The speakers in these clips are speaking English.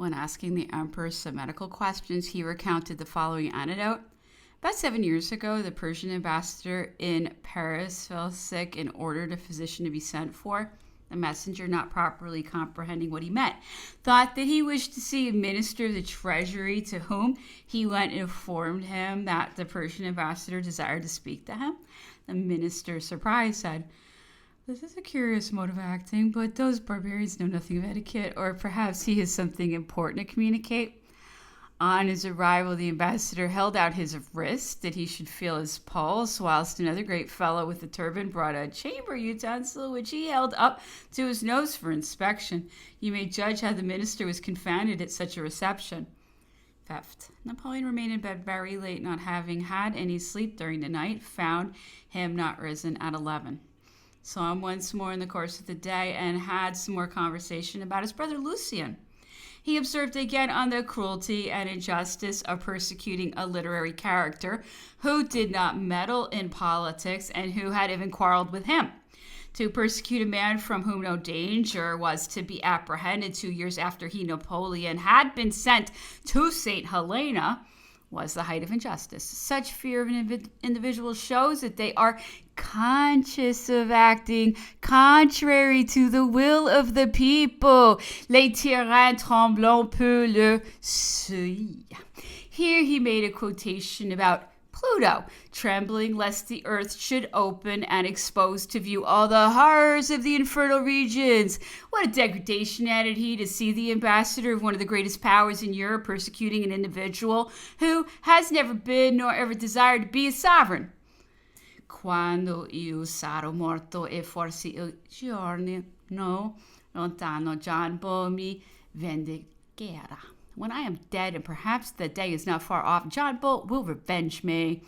When asking the emperor some medical questions, he recounted the following anecdote. About 7 years ago, the Persian ambassador in Paris fell sick and ordered a physician to be sent for. The messenger, not properly comprehending what he meant, thought that he wished to see a minister of the treasury, to whom he went and informed him that the Persian ambassador desired to speak to him. The minister, surprised, said, "This is a curious mode of acting, but those barbarians know nothing of etiquette, or perhaps he has something important to communicate." On his arrival, the ambassador held out his wrist that he should feel his pulse, whilst another great fellow with a turban brought a chamber utensil which he held up to his nose for inspection. You may judge how the minister was confounded at such a reception. Theft. Napoleon remained in bed very late, not having had any sleep during the night. Found him not risen at 11. Saw him once more in the course of the day and had some more conversation about his brother Lucien. He observed again on the cruelty and injustice of persecuting a literary character who did not meddle in politics and who had even quarreled with him. To persecute a man from whom no danger was to be apprehended 2 years after he, Napoleon, had been sent to St. Helena was the height of injustice. Such fear of an individual shows that they are conscious of acting contrary to the will of the people. Les tyrans tremblants peu le seuil. Here he made a quotation about Pluto, trembling lest the earth should open and expose to view all the horrors of the infernal regions. What a degradation, added he, to see the ambassador of one of the greatest powers in Europe persecuting an individual who has never been nor ever desired to be a sovereign. Quando io sarò morto e forse il giorno lontano Gianbo mi vendicherà. When I am dead, and perhaps the day is not far off, John Bull will revenge me.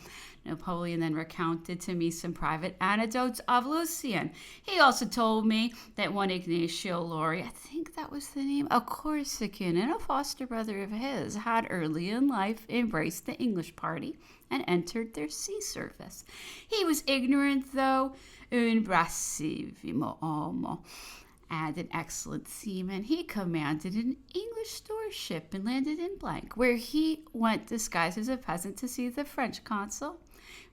Napoleon then recounted to me some private anecdotes of Lucien. He also told me that one Ignacio Lori, I think that was the name, a Corsican and a foster brother of his, had early in life embraced the English party and entered their sea service. He was ignorant, though, un bravissimo uomo, and an excellent seaman. He commanded an English store ship and landed in Blank, where he went disguised as a peasant to see the French consul.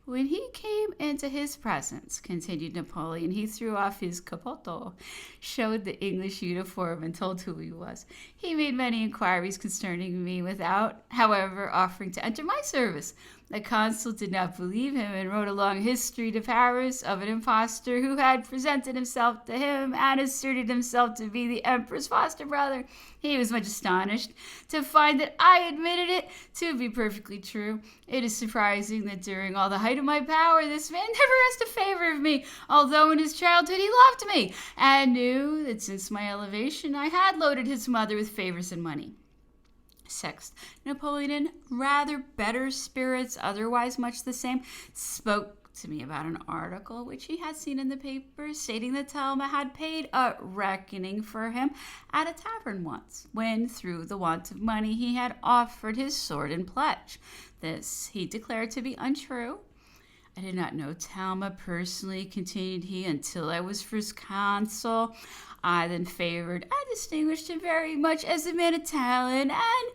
When he came into his presence, continued Napoleon, he threw off his capoto, showed the English uniform, and told who he was. He made many inquiries concerning me without, however, offering to enter my service. The consul did not believe him and wrote a long history to Paris of an impostor who had presented himself to him and asserted himself to be the emperor's foster brother. He was much astonished to find that I admitted it to be perfectly true. It is surprising that during all the height of my power, this man never asked a favor of me, although in his childhood he loved me, and knew that since my elevation I had loaded his mother with favors and money. Sixth, Napoleon, rather better spirits, otherwise much the same, spoke to me about an article which he had seen in the paper stating that Talma had paid a reckoning for him at a tavern once, when through the want of money he had offered his sword in pledge. This he declared to be untrue. I did not know Talma personally, continued he, until I was first consul. I then favored and distinguished him very much as a man of talent and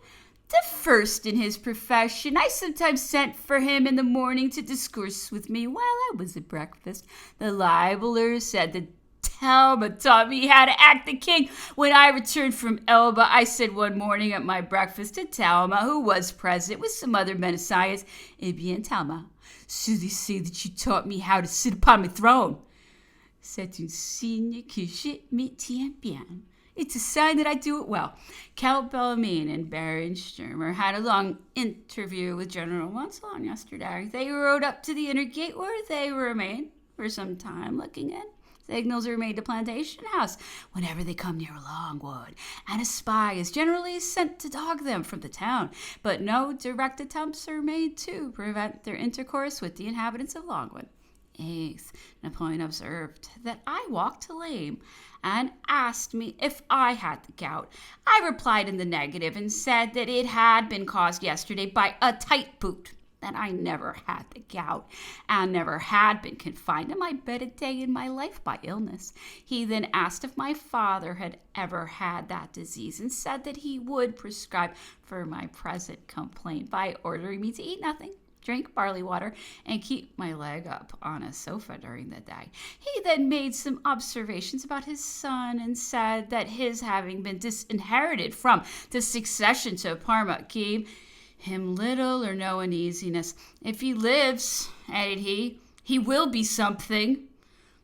the first in his profession. I sometimes sent for him in the morning to discourse with me while I was at breakfast. The libeller said that Talma taught me how to act the king. When I returned from Elba, I said one morning at my breakfast to Talma, who was present with some other men of science, "Eh bien, Talma, so they say that you taught me how to sit upon my throne. C'est un signe que je m'y tiens bien. It's a sign that I do it well." Count Bellarmine and Baron Sturmer had a long interview with General Monsalon yesterday. They rode up to the inner gate where they remained for some time looking in. Signals are made to Plantation House whenever they come near Longwood, and a spy is generally sent to dog them from the town, but no direct attempts are made to prevent their intercourse with the inhabitants of Longwood. Eighth, Napoleon observed that I walked lame and asked me if I had the gout. I replied in the negative and said that it had been caused yesterday by a tight boot. that I never had the gout and never had been confined to my bed a day in my life by illness. He then asked if my father had ever had that disease and said that he would prescribe for my present complaint by ordering me to eat nothing, drink barley water, and keep my leg up on a sofa during the day. He then made some observations about his son and said that his having been disinherited from the succession to Parma gave him little or no uneasiness. If he lives, added he will be something.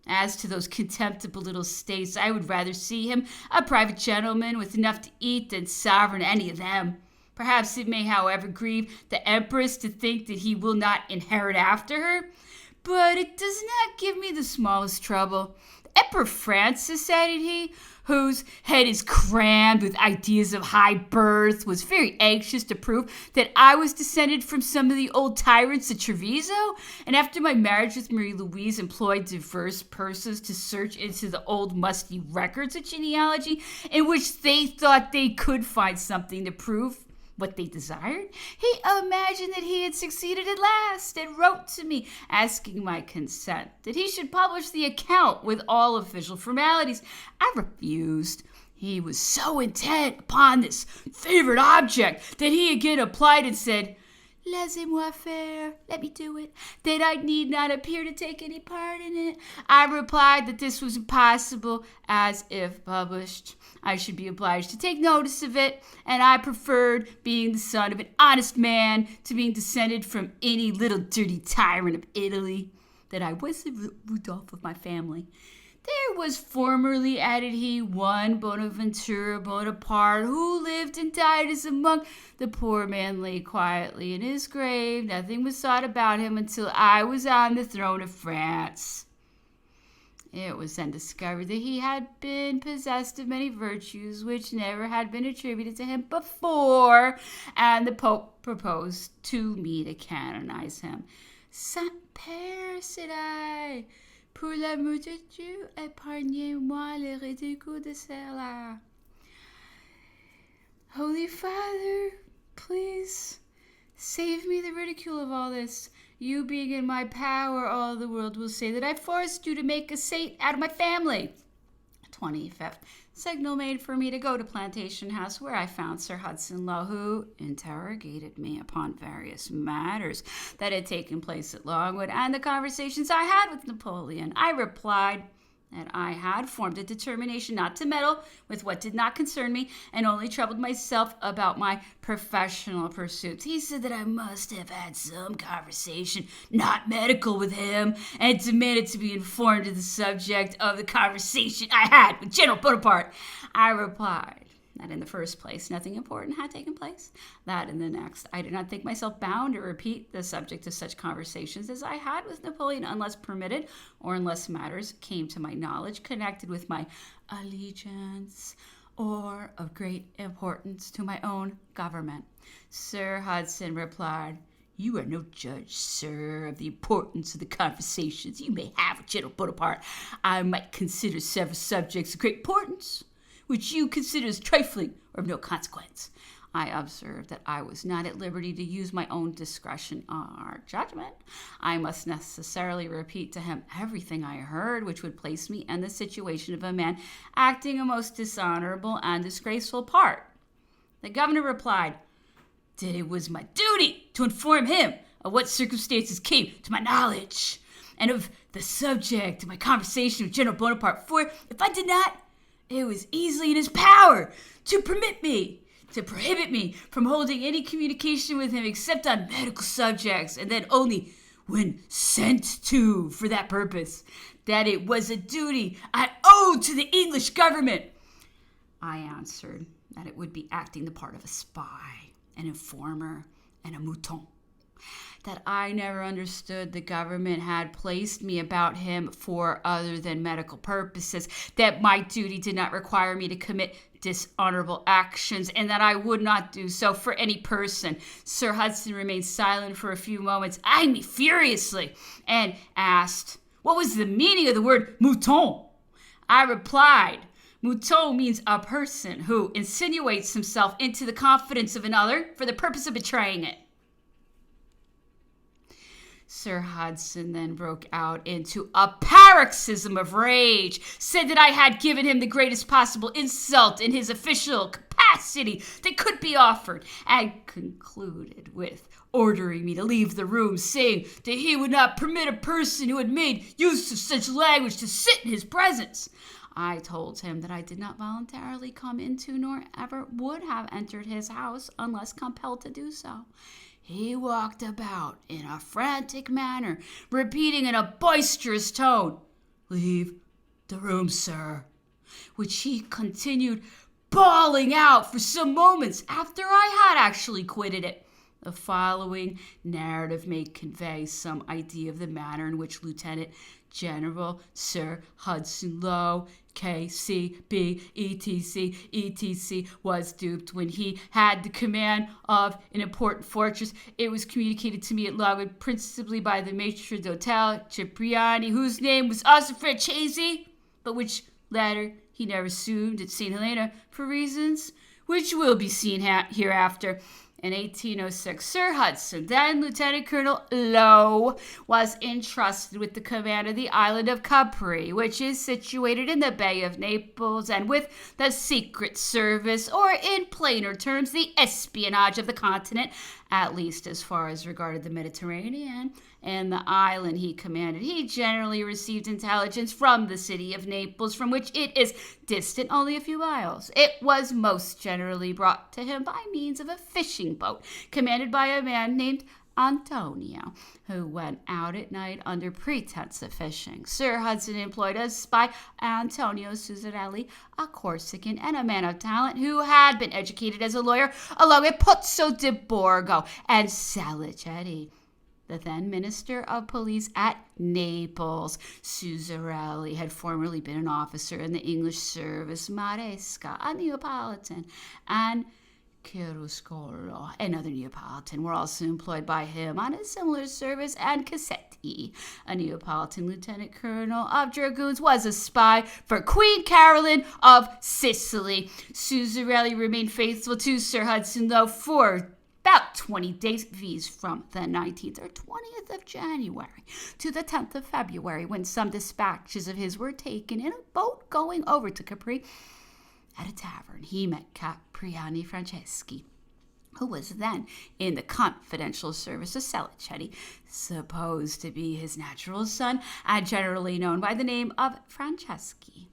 As to those contemptible little states, I would rather see him a private gentleman with enough to eat than sovereign any of them. Perhaps it may, however, grieve the Empress to think that he will not inherit after her, but it does not give me the smallest trouble. Emperor Francis, added he, whose head is crammed with ideas of high birth, was very anxious to prove that I was descended from some of the old tyrants of Treviso, and after my marriage with Marie Louise employed diverse persons to search into the old musty records of genealogy in which they thought they could find something to prove what they desired. He imagined that he had succeeded at last and wrote to me asking my consent that he should publish the account with all official formalities. I refused. He was so intent upon this favorite object that he again applied and said, "Laissez-moi faire, let me do it, that I need not appear to take any part in it." I replied that this was impossible, as if published, I should be obliged to take notice of it, and I preferred being the son of an honest man to being descended from any little dirty tyrant of Italy, that I was the Rudolph of my family. There was formerly, added he, one Bonaventura Bonaparte who lived and died as a monk. The poor man lay quietly in his grave. Nothing was thought about him until I was on the throne of France. It was then discovered that he had been possessed of many virtues which never had been attributed to him before, and the Pope proposed to me to canonize him. "Saint-Père," said I, "pour l'amour de Dieu, épargnez-moi le ridicule de cela." Holy Father, please save me the ridicule of all this. You being in my power, all the world will say that I forced you to make a saint out of my family. 25th. Signal made for me to go to Plantation House, where I found Sir Hudson Lowe, who interrogated me upon various matters that had taken place at Longwood and the conversations I had with Napoleon. I replied that I had formed a determination not to meddle with what did not concern me and only troubled myself about my professional pursuits. He said that I must have had some conversation, not medical, with him, and demanded to be informed of the subject of the conversation I had with General Bonaparte. I replied that in the first place, nothing important had taken place, that in the next, I did not think myself bound to repeat the subject of such conversations as I had with Napoleon unless permitted or unless matters came to my knowledge connected with my allegiance or of great importance to my own government. Sir Hudson replied, "You are no judge, sir, of the importance of the conversations you may have with General Bonaparte. I might consider several subjects of great importance, which you consider as trifling or of no consequence." I observed that I was not at liberty to use my own discretion or judgment. I must necessarily repeat to him everything I heard, which would place me in the situation of a man acting a most dishonorable and disgraceful part. The governor replied that it was my duty to inform him of what circumstances came to my knowledge and of the subject of my conversation with General Bonaparte, for if I did not, it was easily in his power to prohibit me from holding any communication with him except on medical subjects, and then only when sent to for that purpose, that it was a duty I owed to the English government. I answered that it would be acting the part of a spy, an informer, and a mouton. That I never understood the government had placed me about him for other than medical purposes, that my duty did not require me to commit dishonorable actions, and that I would not do so for any person. Sir Hudson remained silent for a few moments, eyeing me furiously, and asked what was the meaning of the word mouton. I replied, "Mouton means a person who insinuates himself into the confidence of another for the purpose of betraying it." Sir Hudson then broke out into a paroxysm of rage, said that I had given him the greatest possible insult in his official capacity that could be offered, and concluded with ordering me to leave the room, saying that he would not permit a person who had made use of such language to sit in his presence. I told him that I did not voluntarily come into nor ever would have entered his house unless compelled to do so. He walked about in a frantic manner, repeating in a boisterous tone, "Leave the room, sir," which he continued bawling out for some moments after I had actually quitted it. The following narrative may convey some idea of the manner in which Lieutenant General Sir Hudson Lowe, K.C.B., etc., was duped when he had the command of an important fortress. It was communicated to me at Longwood principally by the maitre d'hotel, Cipriani, whose name was also Francesi, but which latter he never assumed at St. Helena for reasons which will be seen hereafter. In 1806, Sir Hudson, then Lieutenant Colonel Lowe, was entrusted with the command of the island of Capri, which is situated in the Bay of Naples, and with the Secret Service, or in plainer terms, the espionage of the continent, at least as far as regarded the Mediterranean and the island he commanded. He generally received intelligence from the city of Naples, from which it is distant only a few miles. It was most generally brought to him by means of a fishing boat commanded by a man named Antonio, who went out at night under pretense of fishing. Sir Hudson employed as spy Antonio Suzzarelli, a Corsican and a man of talent who had been educated as a lawyer, along with Pozzo di Borgo and Salicetti, the then Minister of Police at Naples. Suzzarelli had formerly been an officer in the English service, Maresca, a Neapolitan, and Chiaroscuro, another Neapolitan, were also employed by him on a similar service, and Cassetti, a Neapolitan lieutenant colonel of dragoons, was a spy for Queen Caroline of Sicily. Suzzarelli remained faithful to Sir Hudson Lowe for about 20 days, viz. From the 19th or 20th of January to the 10th of February, when some dispatches of his were taken in a boat going over to Capri. At a tavern, he met Cipriani Franceschi, who was then in the confidential service of Salicetti, supposed to be his natural son, and generally known by the name of Franceschi.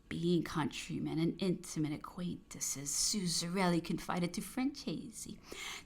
Being countrymen and intimate acquaintances, Suzzarelli confided to Francesi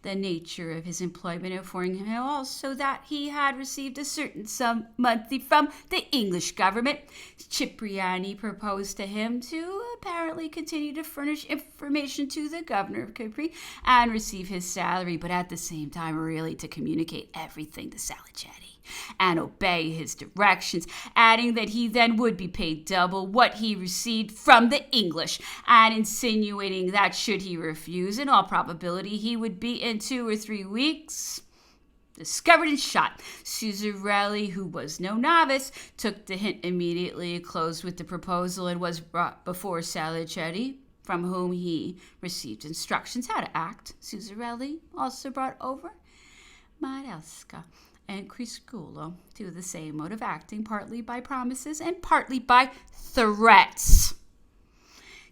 the nature of his employment, informing him also that he had received a certain sum monthly from the English government. Cipriani proposed to him to apparently continue to furnish information to the governor of Capri and receive his salary, but at the same time really to communicate everything to Salicetti and obey his directions, adding that he then would be paid double what he received from the English, and insinuating that should he refuse, in all probability he would be in 2 or 3 weeks discovered and shot. Suzzarelli, who was no novice, took the hint immediately, closed with the proposal, and was brought before Salicetti, from whom he received instructions how to act. Suzzarelli also brought over Maresca and Criscuolo to the same mode of acting, partly by promises and partly by threats.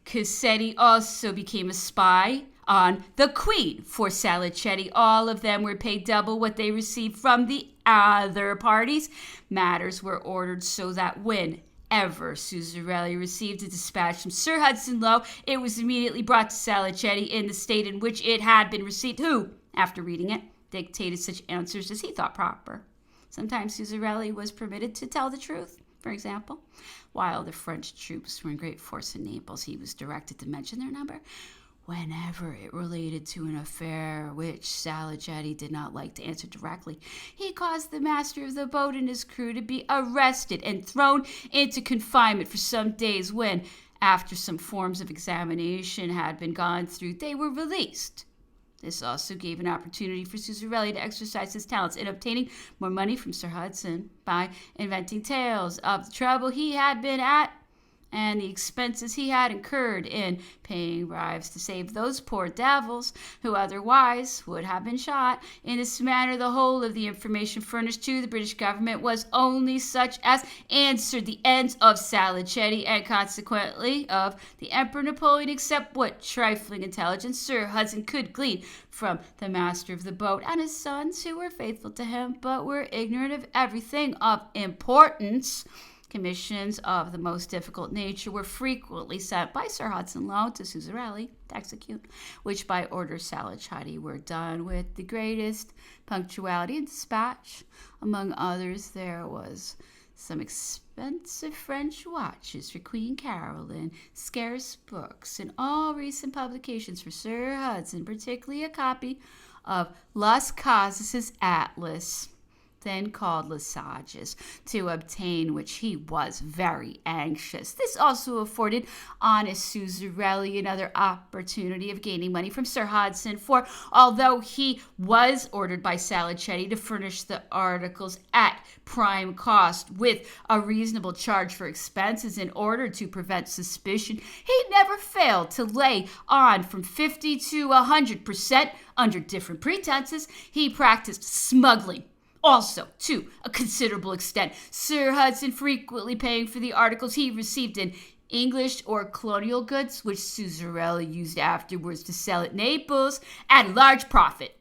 Cassetti also became a spy on the Queen for Salicetti. All of them were paid double what they received from the other parties. Matters were ordered so that whenever Suzzarelli received a dispatch from Sir Hudson Lowe, it was immediately brought to Salicetti in the state in which it had been received, who, after reading it, dictated such answers as he thought proper. Sometimes Suzzarelli was permitted to tell the truth. For example, while the French troops were in great force in Naples, he was directed to mention their number whenever it related to an affair which Salicetti did not like to answer directly. He caused the master of the boat and his crew to be arrested and thrown into confinement for some days when, after some forms of examination had been gone through, they were released. This also gave an opportunity for Suzzarelli to exercise his talents in obtaining more money from Sir Hudson by inventing tales of the trouble he had been at and the expenses he had incurred in paying bribes to save those poor devils who otherwise would have been shot. In this manner, the whole of the information furnished to the British government was only such as answered the ends of Salicetti and consequently of the Emperor Napoleon, except what trifling intelligence Sir Hudson could glean from the master of the boat and his sons, who were faithful to him but were ignorant of everything of importance. Commissions of the most difficult nature were frequently sent by Sir Hudson Lowe to Suzerain to execute, which by order Salicetti were done with the greatest punctuality and dispatch. Among others, there was some expensive French watches for Queen Caroline, scarce books, and all recent publications for Sir Hudson, particularly a copy of Las Casas' Atlas, then called Lesages, to obtain which he was very anxious. This also afforded honest Suzerain another opportunity of gaining money from Sir Hudson, for although he was ordered by Salicetti to furnish the articles at prime cost with a reasonable charge for expenses in order to prevent suspicion, he never failed to lay on from 50 to 100% under different pretenses. He practiced smuggling also, to a considerable extent, Sir Hudson frequently paying for the articles he received in English or colonial goods, which Suzerain used afterwards to sell at Naples at a large profit.